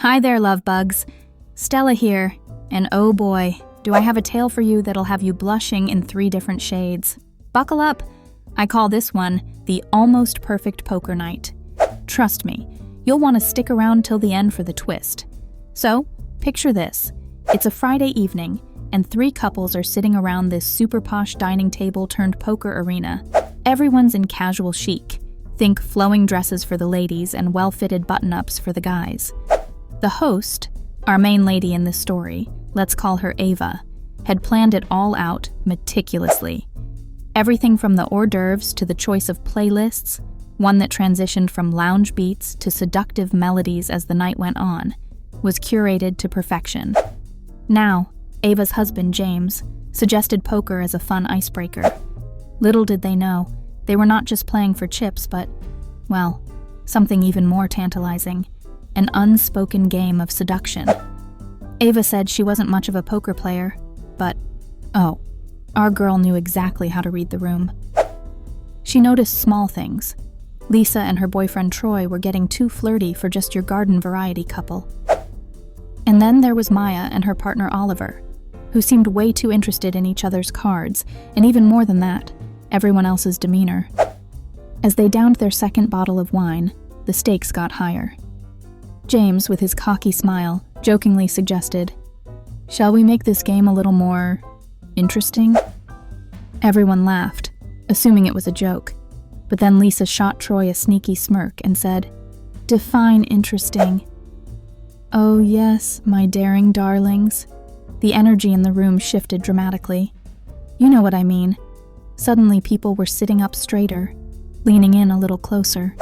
Hi there, love bugs. Stella here, and oh boy, do I have a tale for you that'll have you blushing in 3 different shades. Buckle up. I call this one the almost perfect poker night. Trust me, you'll want to stick around till the end for the twist. So, picture this. It's a Friday evening, and 3 couples are sitting around this super posh dining table turned poker arena. Everyone's in casual chic. Think flowing dresses for the ladies and well-fitted button-ups for the guys. The host, our main lady in this story, let's call her Ava, had planned it all out meticulously. Everything from the hors d'oeuvres to the choice of playlists, one that transitioned from lounge beats to seductive melodies as the night went on, was curated to perfection. Now, Ava's husband, James, suggested poker as a fun icebreaker. Little did they know, they were not just playing for chips, but, well, something even more tantalizing. An unspoken game of seduction. Ava said she wasn't much of a poker player, but, oh, our girl knew exactly how to read the room. She noticed small things. Lisa and her boyfriend Troy were getting too flirty for just your garden variety couple. And then there was Maya and her partner Oliver, who seemed way too interested in each other's cards, and even more than that, everyone else's demeanor. As they downed their second bottle of wine, the stakes got higher. James, with his cocky smile, jokingly suggested, "Shall we make this game a little more interesting?" Everyone laughed, assuming it was a joke, but then Lisa shot Troy a sneaky smirk and said, "Define interesting." "Oh yes, my daring darlings." The energy in the room shifted dramatically. You know what I mean. Suddenly people were sitting up straighter, leaning in a little closer.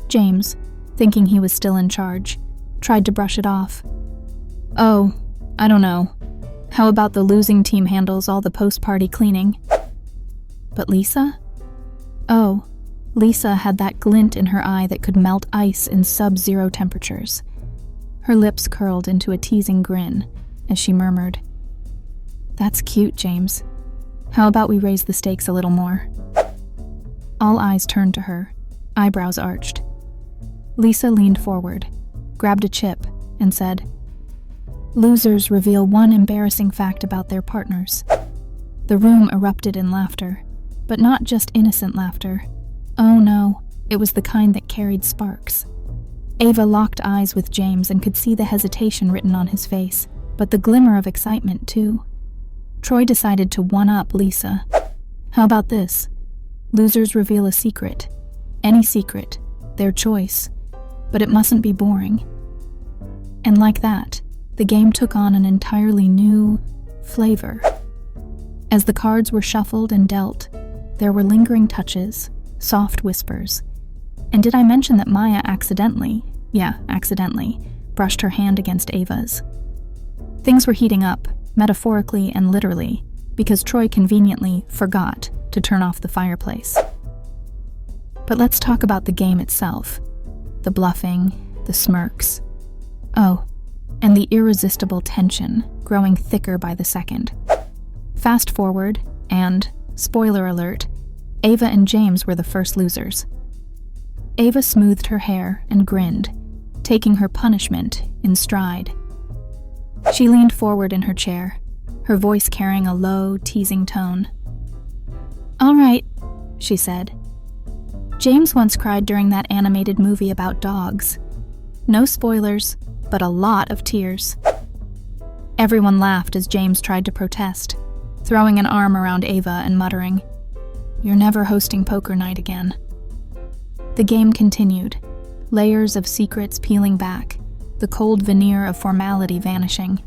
James, thinking he was still in charge, tried to brush it off. "Oh, I don't know. How about the losing team handles all the post-party cleaning?" But Lisa? Oh, Lisa had that glint in her eye that could melt ice in sub-zero temperatures. Her lips curled into a teasing grin as she murmured, "That's cute, James. How about we raise the stakes a little more?" All eyes turned to her, eyebrows arched. Lisa leaned forward, grabbed a chip, and said, "Losers reveal one embarrassing fact about their partners." The room erupted in laughter, but not just innocent laughter. Oh no, it was the kind that carried sparks. Ava locked eyes with James and could see the hesitation written on his face, but the glimmer of excitement too. Troy decided to one-up Lisa. "How about this? Losers reveal a secret. Any secret, their choice. But it mustn't be boring." And like that, the game took on an entirely new flavor. As the cards were shuffled and dealt, there were lingering touches, soft whispers. And did I mention that Maya accidentally, brushed her hand against Ava's? Things were heating up, metaphorically and literally, because Troy conveniently forgot to turn off the fireplace. But let's talk about the game itself. The bluffing, the smirks. Oh, and the irresistible tension growing thicker by the second. Fast forward, and, spoiler alert, Ava and James were the first losers. Ava smoothed her hair and grinned, taking her punishment in stride. She leaned forward in her chair, her voice carrying a low, teasing tone. "All right," she said. "James once cried during that animated movie about dogs. No spoilers, but a lot of tears." Everyone laughed as James tried to protest, throwing an arm around Ava and muttering, "You're never hosting poker night again." The game continued, layers of secrets peeling back, the cold veneer of formality vanishing.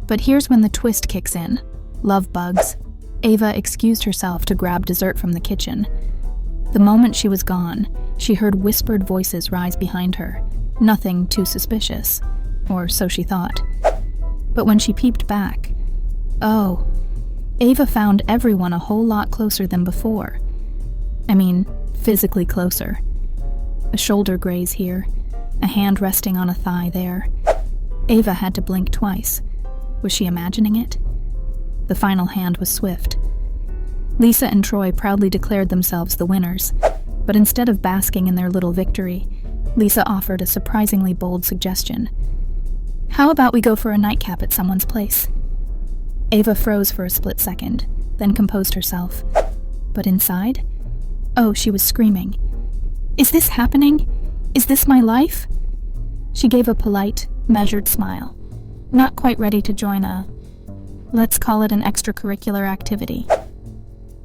But here's when the twist kicks in. Love bugs. Ava excused herself to grab dessert from the kitchen. The moment she was gone, she heard whispered voices rise behind her, nothing too suspicious, or so she thought. But when she peeped back, oh, Ava found everyone a whole lot closer than before. I mean, physically closer. A shoulder graze here, a hand resting on a thigh there. Ava had to blink twice. Was she imagining it? The final hand was swift. Lisa and Troy proudly declared themselves the winners, but instead of basking in their little victory, Lisa offered a surprisingly bold suggestion. How about we go for a nightcap at someone's place? Ava froze for a split second, then composed herself. But inside? Oh, she was screaming. Is this happening? Is this my life? She gave a polite, measured smile, not quite ready to join let's call it an extracurricular activity.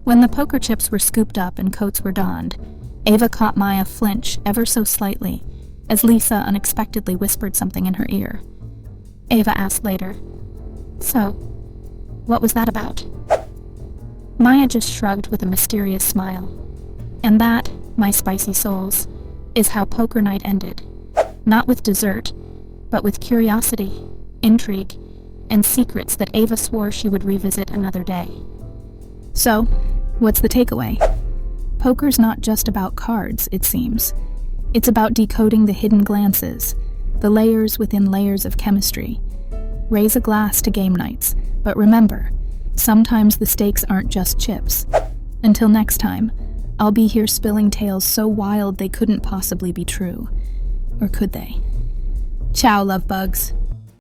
When the poker chips were scooped up and coats were donned, Ava caught Maya flinch ever so slightly as Lisa unexpectedly whispered something in her ear. Ava asked later, "So, what was that about?" Maya just shrugged with a mysterious smile. And that, my spicy souls, is how poker night ended. Not with dessert, but with curiosity, intrigue, and secrets that Ava swore she would revisit another day. So, what's the takeaway? Poker's not just about cards, it seems. It's about decoding the hidden glances, the layers within layers of chemistry. Raise a glass to game nights, but remember, sometimes the stakes aren't just chips. Until next time, I'll be here spilling tales so wild they couldn't possibly be true. Or could they? Ciao, love bugs.